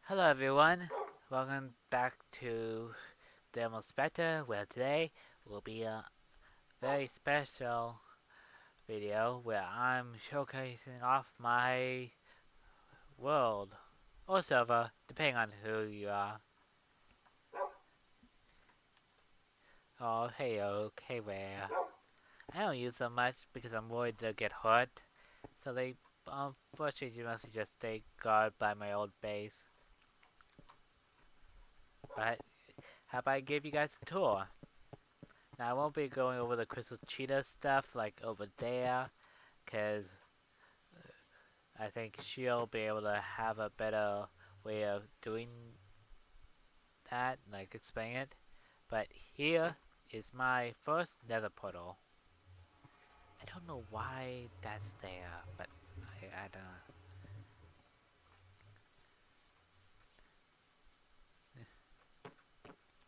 Hello everyone, welcome back to Demo Specter, where today will be a very special video where I'm showcasing off my world, or server, depending on who you are. Oh, hey Oak, hey Where. I don't use them much because I'm worried they'll get hurt, so they unfortunately mostly just stay guard by my old base. But how about I give you guys a tour? Now I won't be going over the Crystal Cheetah stuff like over there, because I think she'll be able to have a better way of doing that, like explain it. But here is my first nether portal. I don't know why that's there, but I don't know.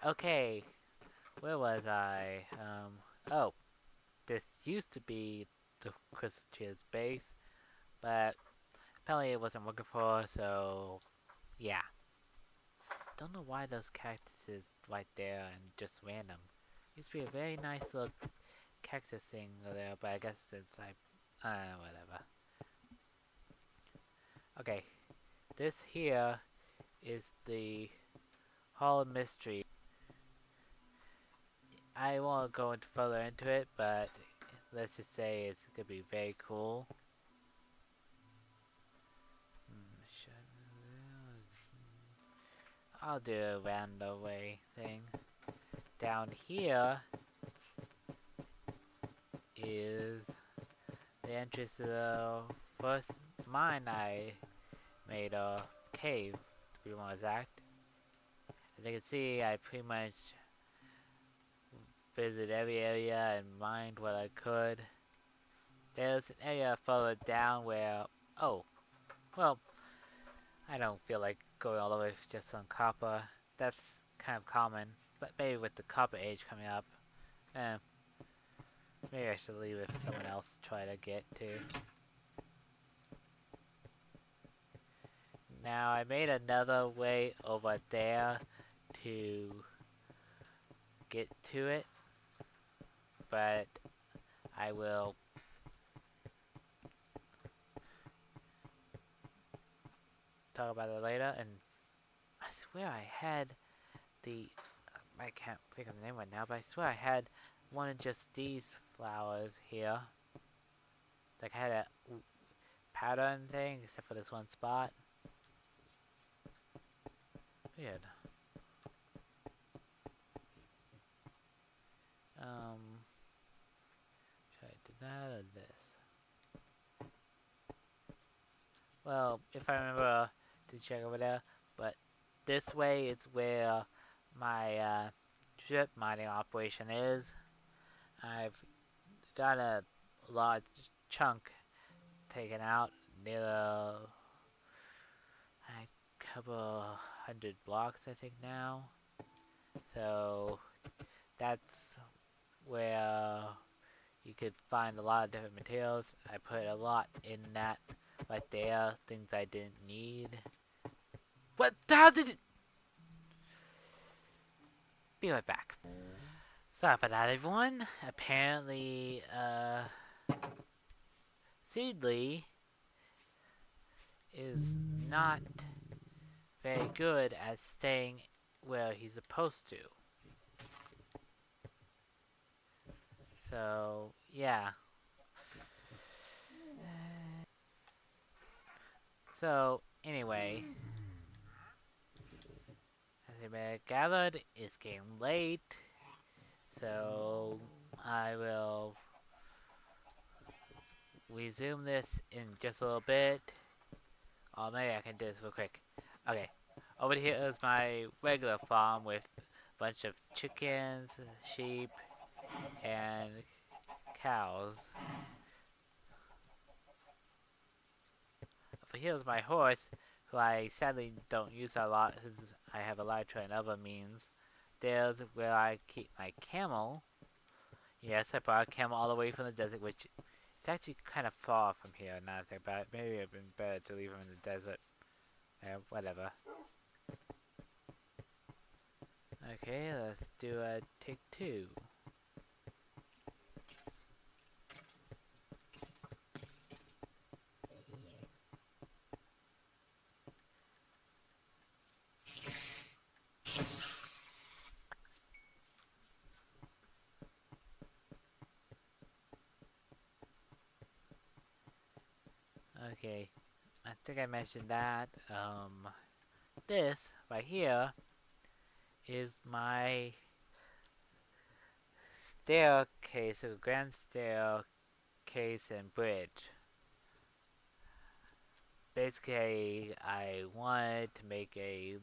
Okay, where was I? Oh, this used to be the Crystal Cheetah's base, but apparently it wasn't working for her, so yeah. Don't know why those cactuses right there and just random. Used to be a very nice little cactus thing there, but I guess it's like, whatever. Okay, this here is the Hall of Mystery. I won't go into further into it, but let's just say it's gonna be very cool. I'll do a random way thing. Down here is the entrance to the first mine I made, a cave, to be more exact. As you can see, I pretty much visited every area and mined what I could. There's an area further down where, oh, well, I don't feel like going all the way just on copper. That's kind of common, but maybe with the copper age coming up, eh, maybe I should leave it for someone else to try to get to. Now, I made another way over there to get to it, but I will talk about it later. And I swear I had the I can't think of the name right now, but I swear I had one of just these flowers here. Like I had a pattern thing, except for this one spot. Weird. Um, should I do that or this? Well, if I remember to check over there, but this way is where my strip mining operation is. I've got a large chunk taken out near the a couple hundred blocks I think now. So that's where you could find a lot of different materials. I put a lot in that right there, things I didn't need. What? How did it? Be right back. Sorry about that, everyone. Apparently, Seedly is not very good at staying where he's supposed to. So, yeah. So, anyway, as you may have gathered, it's getting late. So, I will resume this in just a little bit. Or maybe I can do this real quick. Okay. Over here is my regular farm with a bunch of chickens, sheep, and cows. Over here is my horse, who I sadly don't use a lot since I have a elytra and other means. There's where I keep my camel. Yes, I brought a camel all the way from the desert, which it's actually kind of far from here now that I think about it. Maybe it'd been better to leave him in the desert. Whatever. Okay, let's do a take two. Okay, I think I mentioned that. This right here is my staircase, a grand staircase and bridge. Basically, I wanted to make a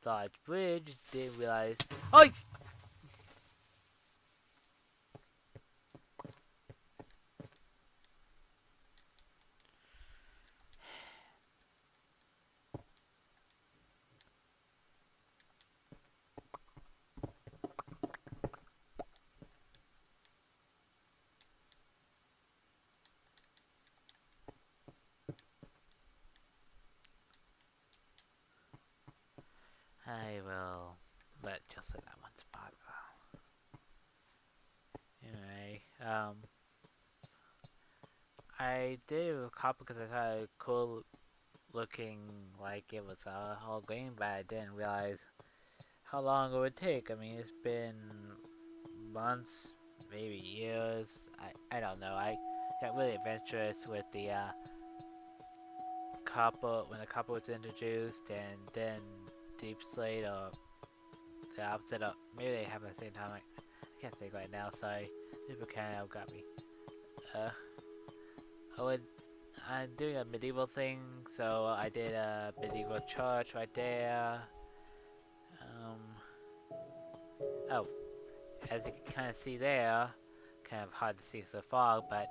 large bridge, didn't realize. Oh! I will let just at that one spot. Anyway, I did a couple because I thought it was cool looking like it was all green, but I didn't realize how long it would take. I mean, it's been months, maybe years. I don't know. I got really adventurous with the copper when the copper was introduced, and then deep slate or the opposite of maybe they happen at the same time. I can't think right now. Sorry, people kind of got me. Uh, I would. I'm doing a medieval thing, so I did a medieval church right there. Um, oh, as you can kind of see there, kind of hard to see through the fog, but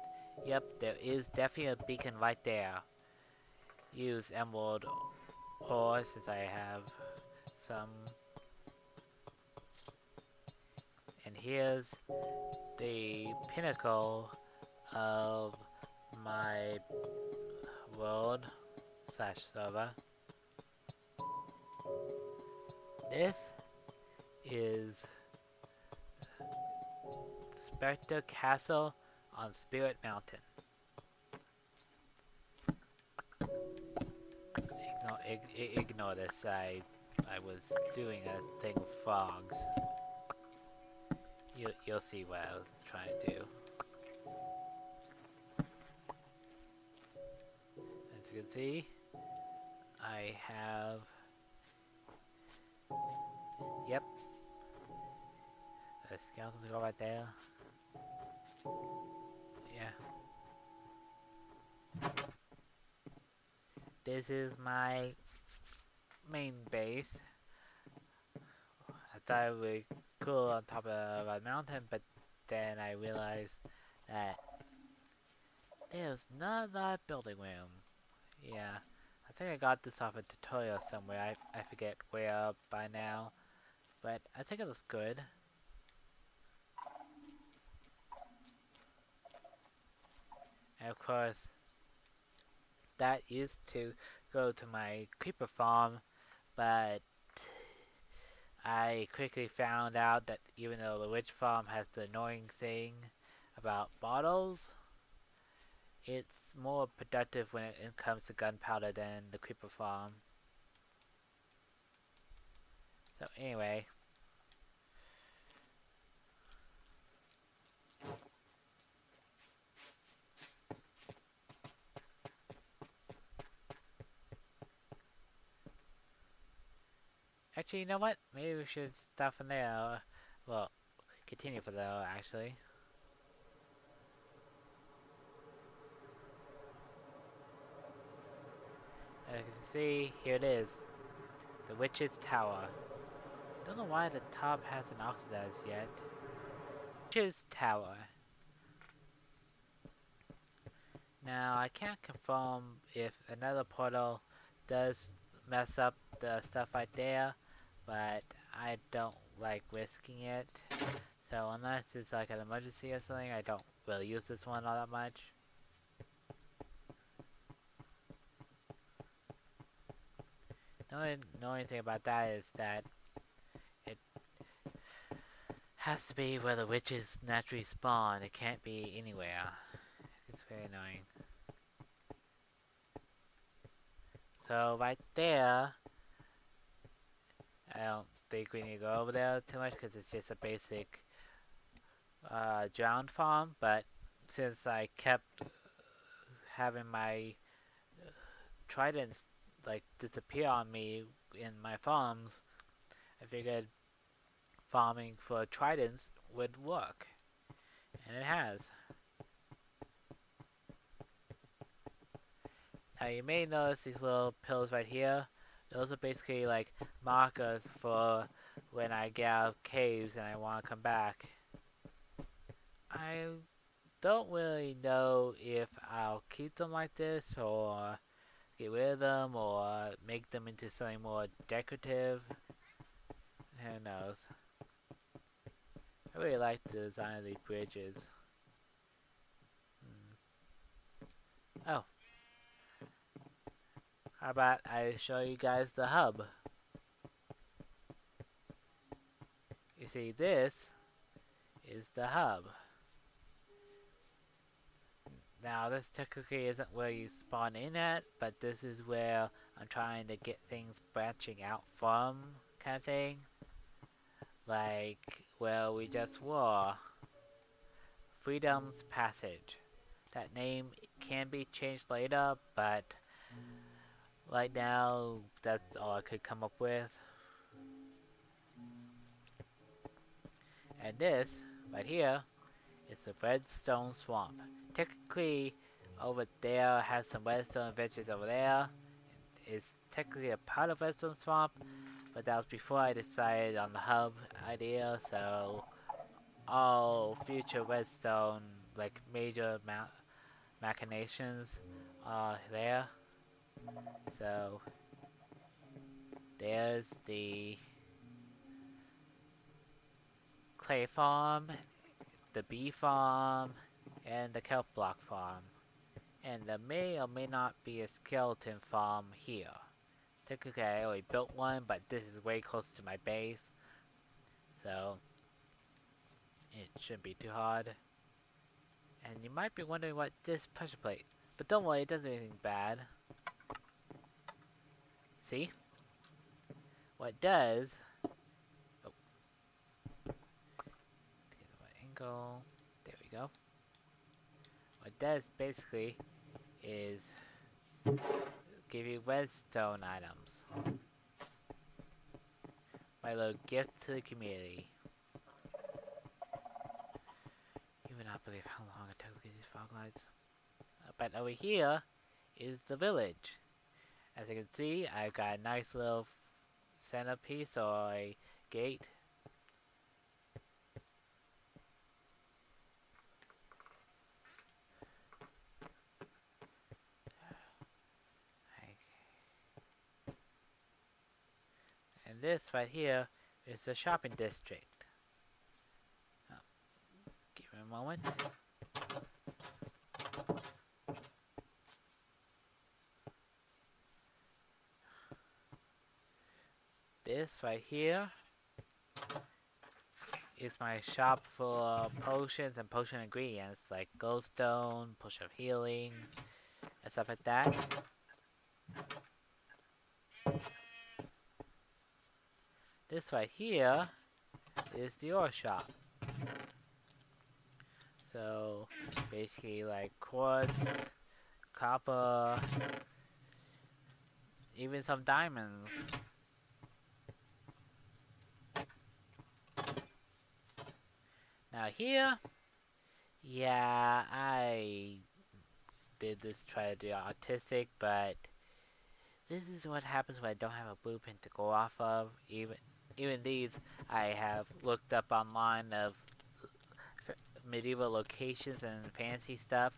yep, there is definitely a beacon right there. Use emerald ore since I have some. And here's the pinnacle of my world slash server. This is Specter Castle on Spirit Mountain. Ignore this. I was doing a thing with frogs. You'll see what I was trying to do. As you can see, I have. Yep, the skeletons go right there. Yeah. This is my main base. I thought it would be cool on top of a mountain, but then I realized that there's not a lot of building room. Yeah, I think I got this off a tutorial somewhere. I forget where by now, but I think it looks good. And of course, that used to go to my creeper farm, but I quickly found out that even though the witch farm has the annoying thing about bottles, it's more productive when it comes to gunpowder than the creeper farm. So anyway, actually, you know what? Maybe we should stop from there. Well, continue for there actually. As you can see, here it is, the witch's tower. Don't know why the top hasn't oxidized yet. Witch's tower. Now, I can't confirm if another portal does mess up the stuff right there, but I don't like risking it. So unless it's like an emergency or something, I don't really use this one all that much. The only thing about that is that it Has to be where the witches naturally spawn. It can't be anywhere. It's very annoying. So right there, I don't think we need to go over there too much because it's just a basic drowned farm. But since I kept having my tridents like disappear on me in my farms, I figured farming for tridents would work, and it has. Now you may notice these little pills right here. Those are basically like markers for when I get out of caves and I want to come back. I don't really know if I'll keep them like this or get rid of them or make them into something more decorative. Who knows? I really like the design of these bridges. Oh, how about I show you guys the hub? You see, this is the hub. Now, this technically isn't where you spawn in at, but this is where I'm trying to get things branching out from, kind of thing. Like where we just were. Freedom's Passage. That name can be changed later, but right now, that's all I could come up with. And this, right here, is the Redstone Swamp. Technically, over there has some redstone adventures over there. It's technically a part of Redstone Swamp, but that was before I decided on the hub idea, so all future redstone, like major machinations are there. So there's the clay farm, the bee farm, and the kelp block farm. And there may or may not be a skeleton farm here. Technically I already built one, but this is way close to my base, so it shouldn't be too hard. And you might be wondering what this pressure plate, but don't worry, it doesn't do anything bad. See? What it does, oh, get the right angle, there we go. What it does basically is give you redstone items. My little gift to the community. You would not believe how long it took to get these fog lights. But over here is the village. As you can see, I've got a nice little centerpiece or a gate. And this right here is the shopping district. Oh, give me a moment. This right here is my shop for potions and potion ingredients like glowstone, potion of healing, and stuff like that. This right here is the ore shop. So basically like quartz, copper, even some diamonds. Now here, yeah, I did this try to do artistic, but this is what happens when I don't have a blueprint to go off of. Even these, I have looked up online of medieval locations and fancy stuff,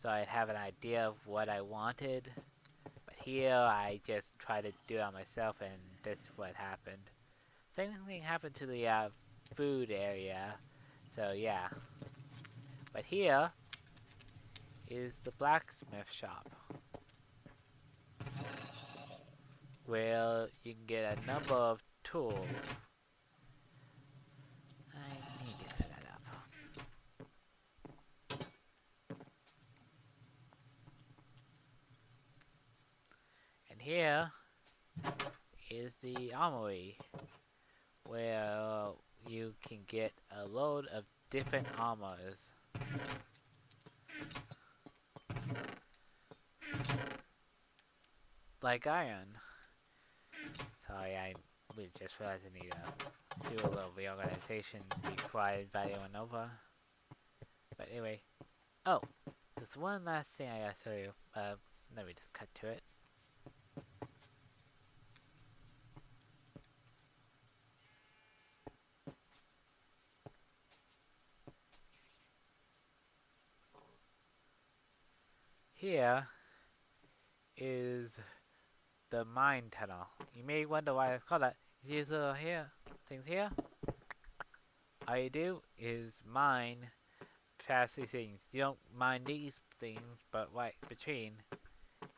so I'd have an idea of what I wanted. But here, I just try to do it myself, and this is what happened. Same thing happened to the food area, so yeah. But here is the blacksmith shop, where you can get a number of tools. I need here is the armory, where you can get a load of different armors. Like iron. Sorry, I just realized I need to do a little reorganization before I invite anyone over. But anyway, oh, there's one last thing I gotta show you. Let me just cut to it. Here is the mine tunnel. You may wonder why it's called that. You see these little things here? All you do is mine past these things. You don't mine these things, but right between,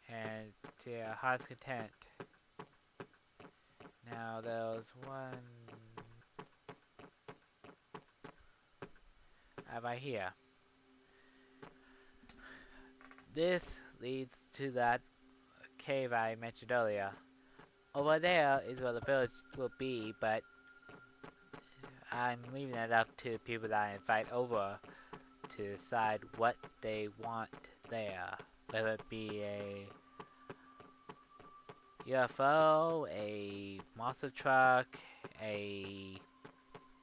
and to your heart's content. Now there's one right here. This leads to that cave I mentioned earlier. Over there is where the village will be, but I'm leaving that up to people that I invite over to decide what they want there. Whether it be a UFO, a monster truck, a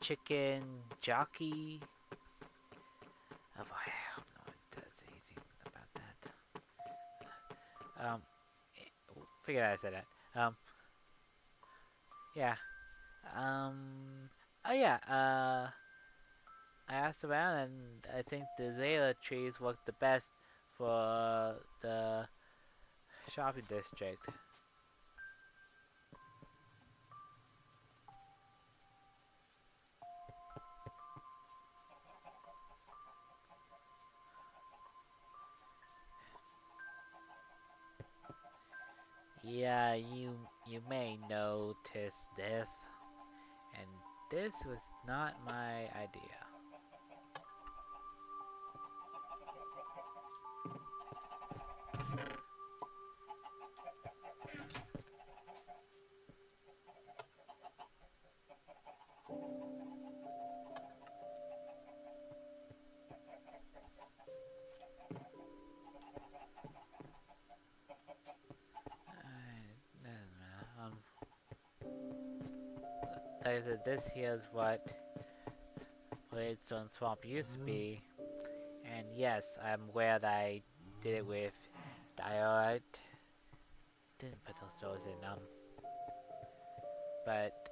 chicken jockey. Oh boy, I hope no one does anything about that. Figured I said that. Yeah. Oh yeah, I asked around and I think the Zeta trees work the best for the shopping district. Yeah, you may notice this, and this was not my idea. Doesn't matter. Like I said, this here is what Redstone Swamp used to be, and yes, I'm aware that I did it with diorite. Didn't put those doors in, but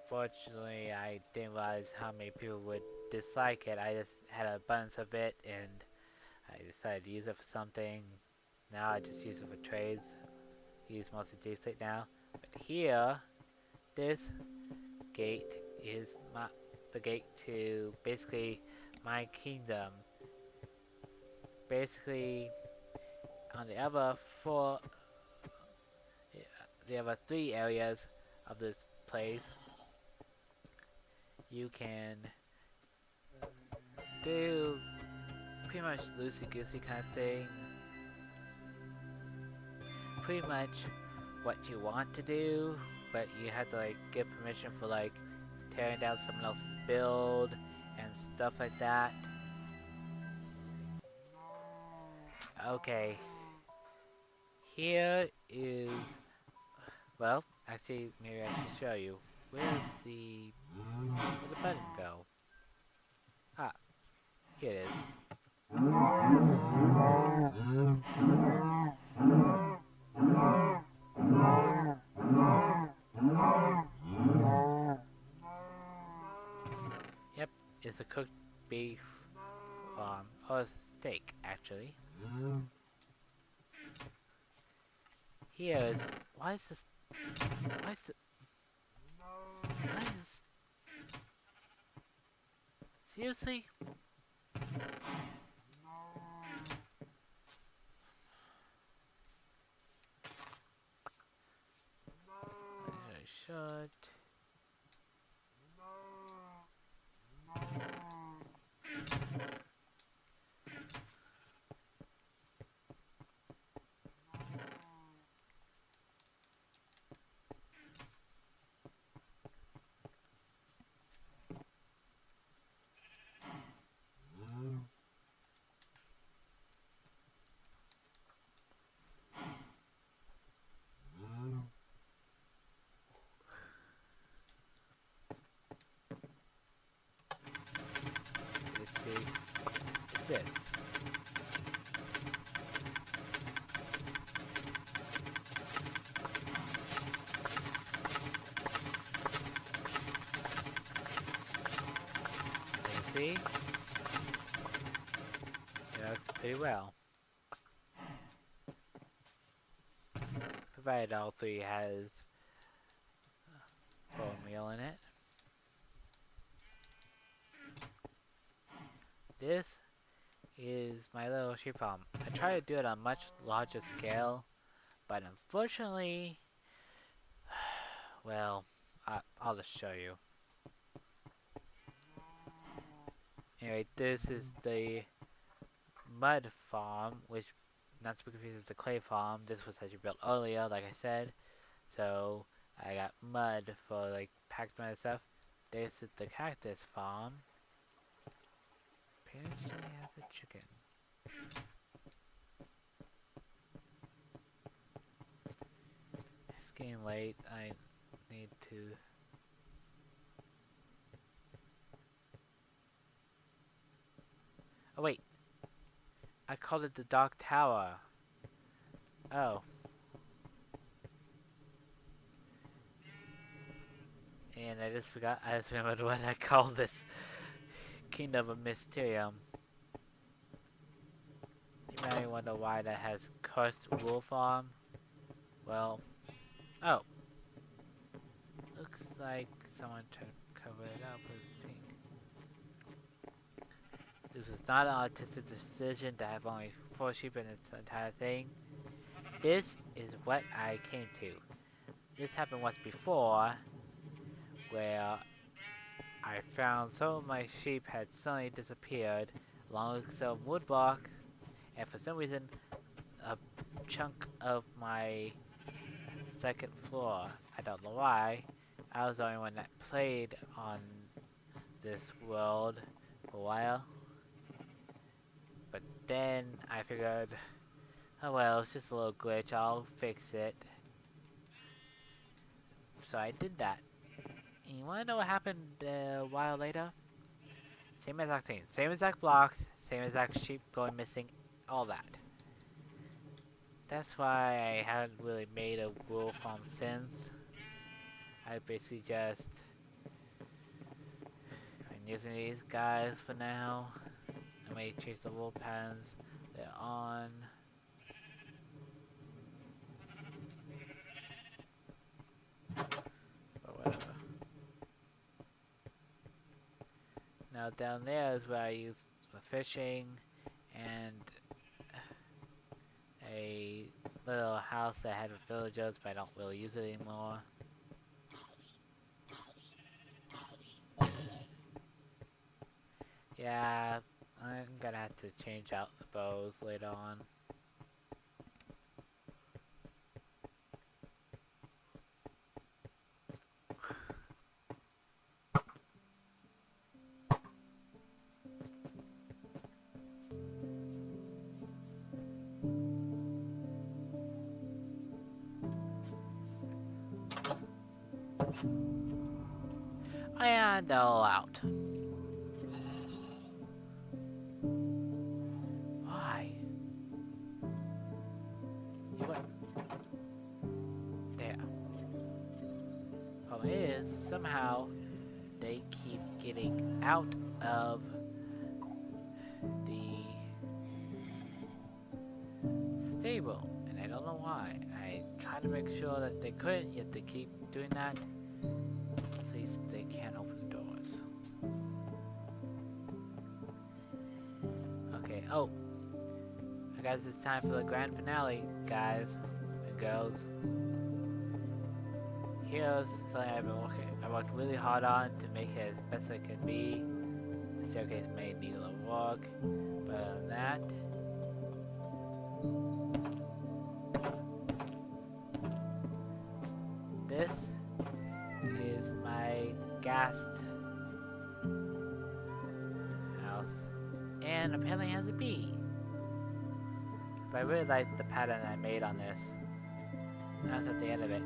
unfortunately I didn't realize how many people would dislike it. I just had an abundance of it, and I decided to use it for something. Now I just use it for trades. Use mostly D-Stick now. But here, this gate is the gate to basically my kingdom. Basically, on the other the other three areas of this place, you can do pretty much loosey-goosey kind of thing. Pretty much what you want to do, but you have to like get permission for like tearing down someone else's build and stuff like that. Okay, here is, well, actually maybe I should show you. Where'd the button go? Ah, here it is. Yep, it's a cooked beef, or steak actually. Here is, why is this, why is the, why is this, seriously? I should. this? Can you see? It works pretty well. Provided all three has bone meal in it. This is my little sheep farm. I try to do it on a much larger scale, but unfortunately, well, I'll just show you. Anyway, this is the mud farm, which not to be confused with the clay farm. This was actually built earlier, like I said. So I got mud for like packed mud and stuff. This is the cactus farm. Apparently has a chicken. It's getting late. I need to. Oh wait, I called it the Dark Tower. Oh. And I just forgot, I just remembered what I called this Kingdom of Mysterium. You may wonder why that has cursed wool farm. Well, oh. Looks like someone tried to cover it up with pink. This was not an artistic decision to have only 4 sheep in its entire thing. This is what I came to. This happened once before, where I found some of my sheep had suddenly disappeared, along with some wood blocks, and for some reason, a chunk of my second floor. I don't know why. I was the only one that played on this world for a while. But then I figured, oh well, it's just a little glitch, I'll fix it. So I did that. And you wanna know what happened a while later? Same exact thing. Same exact blocks, same exact sheep going missing, all that. That's why I haven't really made a wool farm since. I basically just been using these guys for now. I may change the wool patterns later on. Or whatever. Now down there is where I use for fishing and a little house that I had with villagers, but I don't really use it anymore. Yeah, I'm gonna have to change out the bows later on. And all out. Why? You what? There. Problem is, somehow, they keep getting out of the stable, and I don't know why. I try to make sure that they couldn't, yet they keep doing that. At least they can't open the doors. Okay, oh. I guess it's time for the grand finale, guys and girls. Here's something I worked really hard on to make it as best I could be. The staircase may need a little work, but other than that, this is my ghast house, and apparently it has a bee. But I really like the pattern I made on this. That's at the end of it.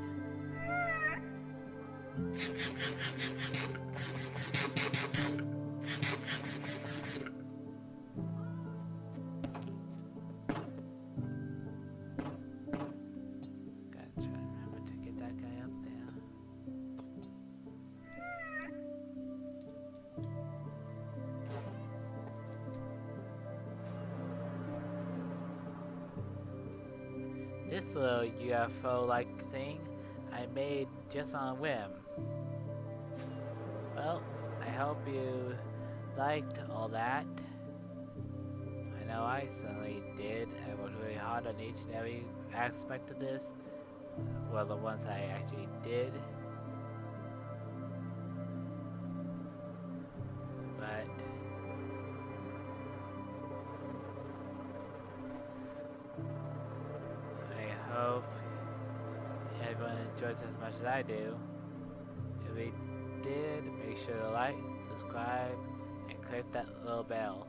this little UFO-like thing I made just on a whim. Well, I hope you liked all that. I know I certainly did. I worked really hard on each and every aspect of this. Well, the ones I actually did. But I hope everyone enjoys as much as I do. If they did, make sure to like, subscribe, and click that little bell.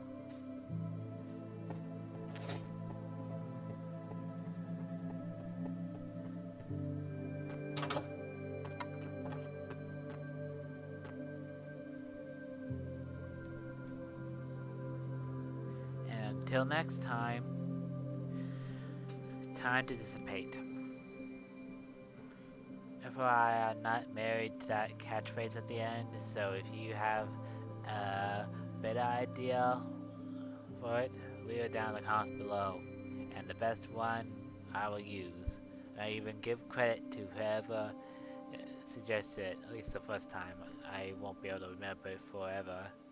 And until next time, time to dissipate. FYI, I'm not married to that catchphrase at the end, so if you have a better idea for it, leave it down in the comments below. And the best one I will use. I even give credit to whoever suggested it, at least the first time. I won't be able to remember it forever.